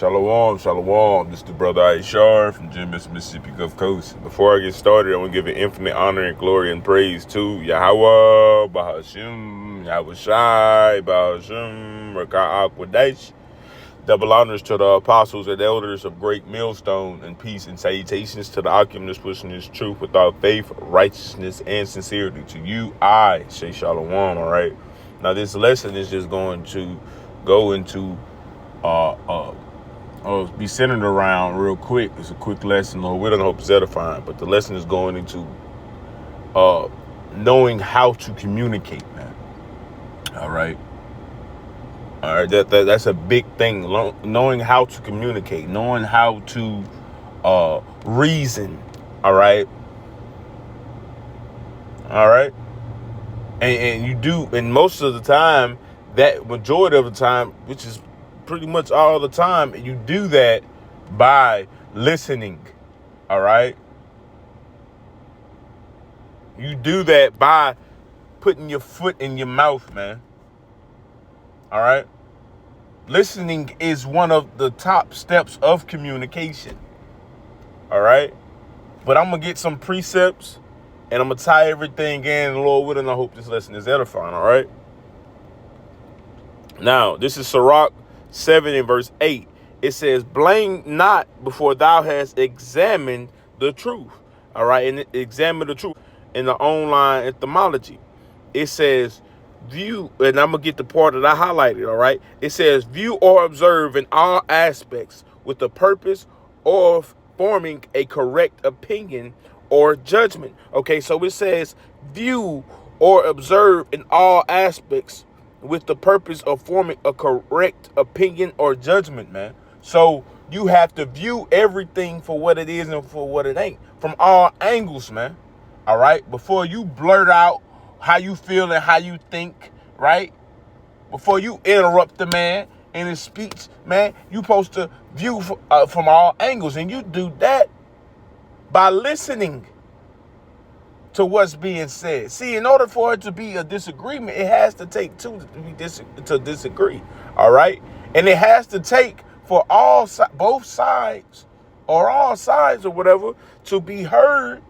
Shalom, shalom. This is the brother Aishar from Jim Mississippi Gulf Coast. Before I get started, I want to give an infinite honor and glory and praise to Yahweh, Bahashim, Yahweh Shai, Bahashim, Raka'ah Quadash. Double honors to the apostles and elders of Great Millstone, and peace and salutations to the alchemists pushing this truth without faith, righteousness, and sincerity. To you, I say shalom, all right? Now, this lesson is just going to go into be centered around real quick. It's a quick lesson. We don't hope it's edifying, but the lesson is going into knowing how to communicate, man. All right. That's a big thing. Knowing how to communicate, knowing how to reason. All right. And you do, and most of the time, that majority of the time, which is pretty much all the time, you do that by listening. All right. You do that by putting your foot in your mouth, man. All right. Listening is one of the top steps of communication. All right. But I'm going to get some precepts and I'm going to tie everything in, Lord willing. I hope this lesson is edifying. All right. Now, this is Sirach 7 and verse 8. It says, blame not before thou hast examined the truth. All right. And examine the truth in the online etymology. It says, view, and I'm going to get the part that I highlighted. All right. It says, view or observe in all aspects with the purpose of forming a correct opinion or judgment. Okay. So it says, view or observe in all aspects with the purpose of forming a correct opinion or judgment, man. So you have to view everything for what it is and for what it ain't, from all angles, man. All right. Before you blurt out how you feel and how you think, right? Before you interrupt the man in his speech, man, you supposed to view from all angles. And you do that by listening to what's being said. See, in order for it to be a disagreement, it has to take two to disagree. All right. And it has to take for both sides or all sides or whatever to be heard,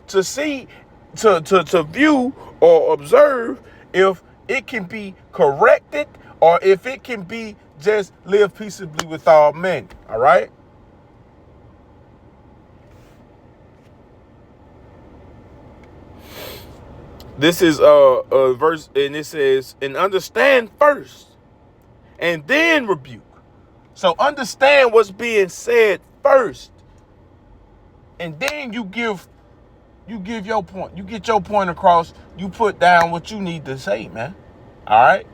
to see, to view or observe if it can be corrected or if it can be just live peaceably with all men. All right. This is a verse, and it says, and understand first and then rebuke. So understand what's being said first, and then you give your point. You get your point across. You put down what you need to say, man. All right.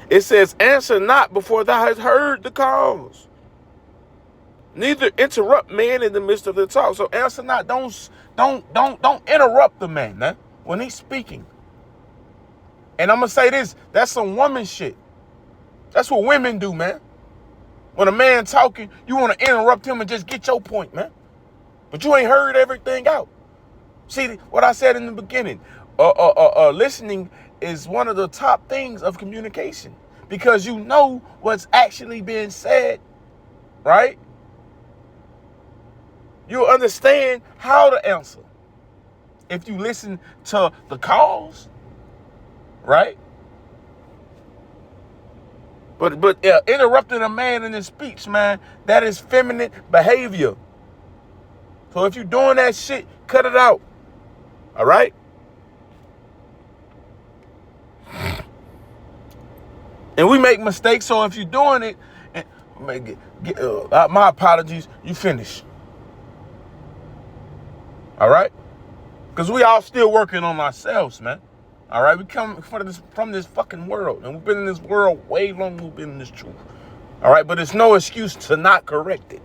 It says, answer not before thou hast heard the cause. Neither interrupt man in the midst of the talk. So answer not. Don't interrupt the man, man, when he's speaking. And I'm gonna say this: that's some woman shit. That's what women do, man. When a man talking, you want to interrupt him and just get your point, man. But you ain't heard everything out. See what I said in the beginning. Listening is one of the top things of communication because you know what's actually being said, right? You'll understand how to answer if you listen to the cause, right? But interrupting a man in his speech, man, that is feminine behavior. So if you're doing that shit, cut it out. All right? And we make mistakes, so if you're doing it, my apologies, you finish. All right? Because we all still working on ourselves, man. All right? We come from this fucking world. And we've been in this world way longer than we've been in this truth. All right? But it's no excuse to not correct it.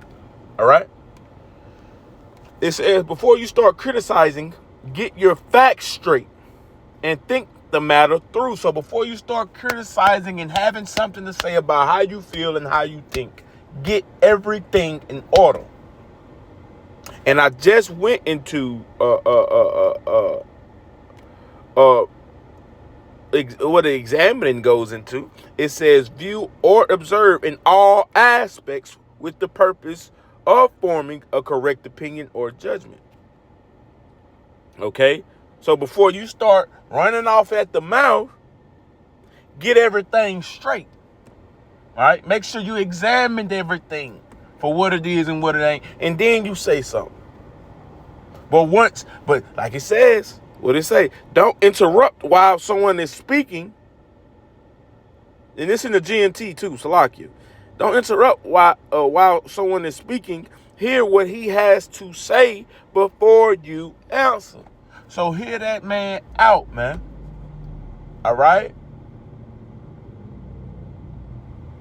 All right? It says, before you start criticizing, get your facts straight and think the matter through. So before you start criticizing and having something to say about how you feel and how you think, get everything in order. And I just went into what the examining goes into. It says view or observe in all aspects with the purpose of forming a correct opinion or judgment. Okay? So before you start running off at the mouth, get everything straight. All right? Make sure you examined everything for what it is and what it ain't. And then you say something. But like it says, what it say? Don't interrupt while someone is speaking. And this in the GNT too, Salakia. Don't interrupt while someone is speaking. Hear what he has to say before you answer. So hear that man out, man. All right?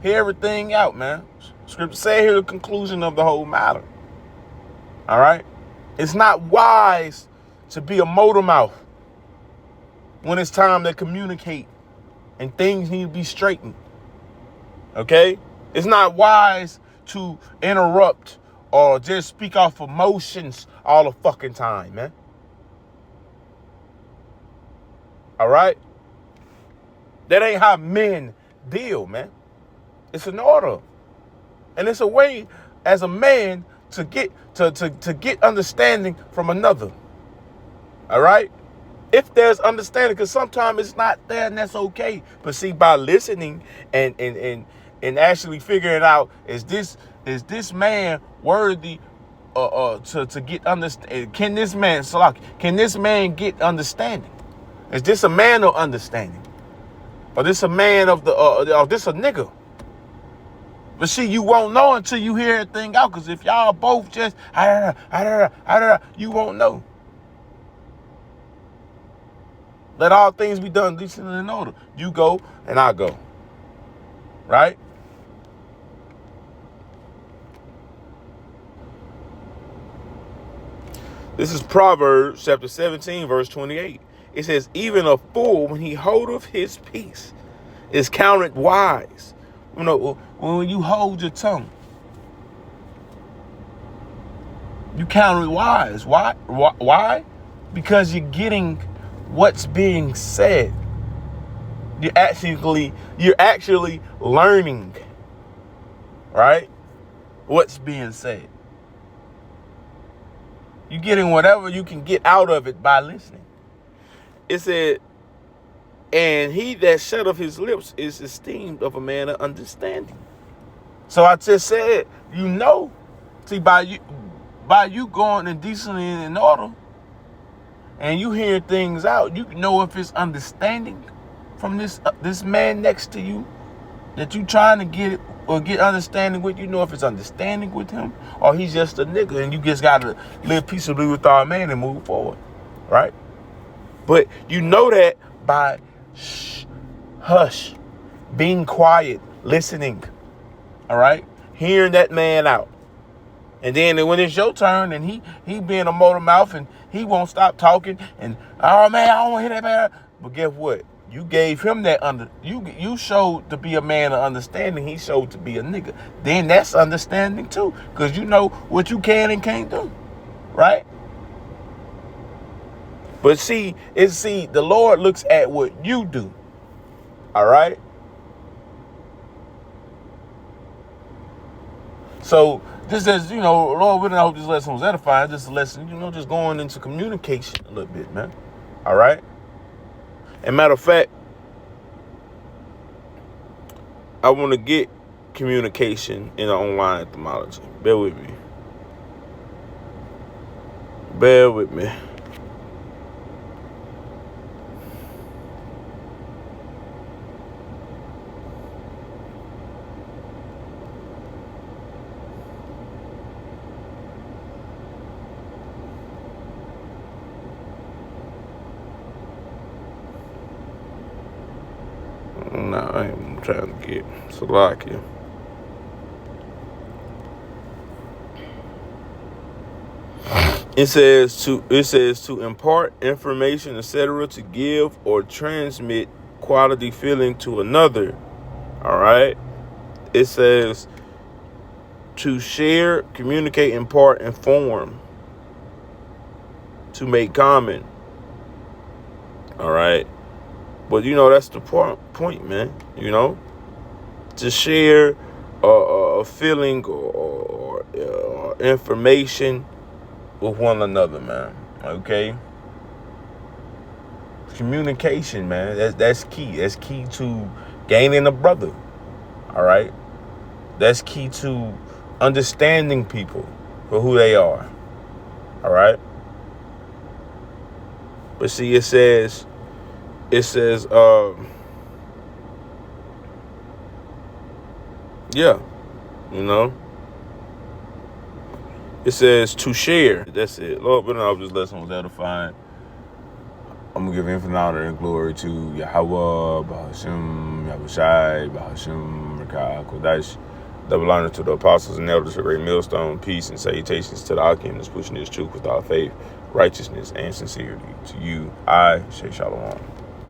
Hear everything out, man. Scripture say here the conclusion of the whole matter. All right? It's not wise to be a motor mouth when it's time to communicate and things need to be straightened. Okay? It's not wise to interrupt or just speak off emotions all the fucking time, man. All right? That ain't how men deal, man. It's an order. And it's a way as a man to get to get understanding from another. All right? If there's understanding, because sometimes it's not there and that's okay. But see, by listening and actually figuring out, is this man worthy to get understand? Can this man get understanding? Is this a man of understanding? Or this a man of or this a nigga? But see, you won't know until you hear everything out. Because if y'all both just, you won't know. Let all things be done decently and in order. You go and I go. Right? This is Proverbs chapter 17, verse 28. It says, even a fool, when he holdeth his peace, is counted wise. You know, when you hold your tongue, you counted wise. Why? Because you're getting what's being said. You're actually learning, right? What's being said. You're getting whatever you can get out of it by listening. It said, and he that shutteth his lips is esteemed of a man of understanding. So I just said, see, by you going in decently and in order, and you hear things out, you know if it's understanding from this man next to you that you trying to get understanding with. You know if it's understanding with him or he's just a nigga, and you just gotta live peaceably with our man and move forward, right? But you know that by hush, being quiet, listening, all right, hearing that man out. And then when it's your turn and he being a motor mouth and he won't stop talking and, oh man, I don't want to hear that man. But guess what? You gave him that you showed to be a man of understanding. He showed to be a nigga. Then that's understanding too, because you know what you can and can't do, right? But see, the Lord looks at what you do, all right? So just as, Lord willing, I hope this lesson was edifying. Just a lesson, just going into communication a little bit, man. All right? And matter of fact, I want to get communication in the online etymology. Bear with me. No, I am trying to get Salakia. It says to impart information, etc., to give or transmit quality feeling to another. All right. It says to share, communicate, impart, inform, to make common. All right. But that's the point, man. To share a feeling or information with one another, man. Okay. Communication, man. That's key. That's key to gaining a brother. All right. That's key to understanding people for who they are. All right. But see, it says, yeah, it says to share. That's it. Lord, but I hope this lesson was edifying. I'm going to give infinite honor and glory to Yahweh, Bahashim, Yahushai, Bahashim, Rakah, Kodash. Double honor to the apostles and elders of Great Millstone. Peace and salutations to the Akim that's pushing this truth with our faith, righteousness, and sincerity. To you, I say Shalom.